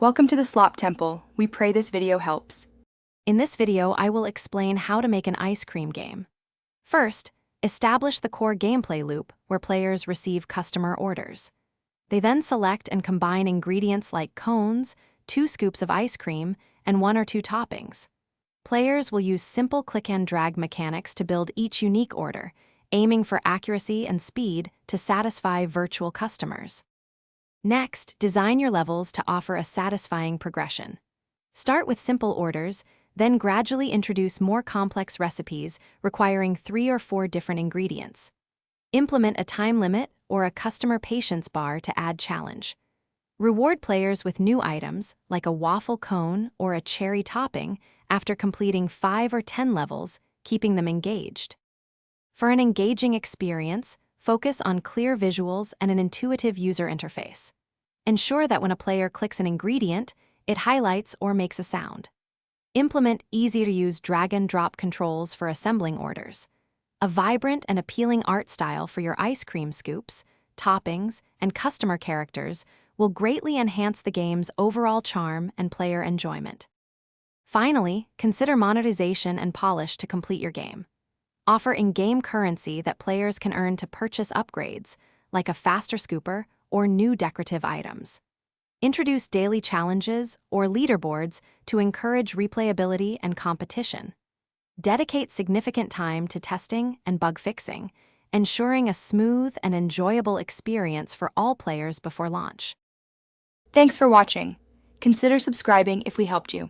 Welcome to the Slop Temple. We pray this video helps. In this video, I will explain how to make an ice cream game. First, establish the core gameplay loop where players receive customer orders. They then select and combine ingredients like cones, 2 scoops of ice cream, and 1 or 2 toppings. Players will use simple click and drag mechanics to build each unique order, aiming for accuracy and speed to satisfy virtual customers. Next, design your levels to offer a satisfying progression. Start with simple orders, then gradually introduce more complex recipes requiring 3 or 4 different ingredients. Implement a time limit or a customer patience bar to add challenge. Reward players with new items, like a waffle cone or a cherry topping, after completing 5 or 10 levels, keeping them engaged. For an engaging experience, focus on clear visuals and an intuitive user interface. Ensure that when a player clicks an ingredient, it highlights or makes a sound. Implement easy-to-use drag-and-drop controls for assembling orders. A vibrant and appealing art style for your ice cream scoops, toppings, and customer characters will greatly enhance the game's overall charm and player enjoyment. Finally, consider monetization and polish to complete your game. Offer in-game currency that players can earn to purchase upgrades, like a faster scooper or new decorative items. Introduce daily challenges or leaderboards to encourage replayability and competition. Dedicate significant time to testing and bug fixing, ensuring a smooth and enjoyable experience for all players before launch. Thanks for watching. Consider subscribing if we helped you.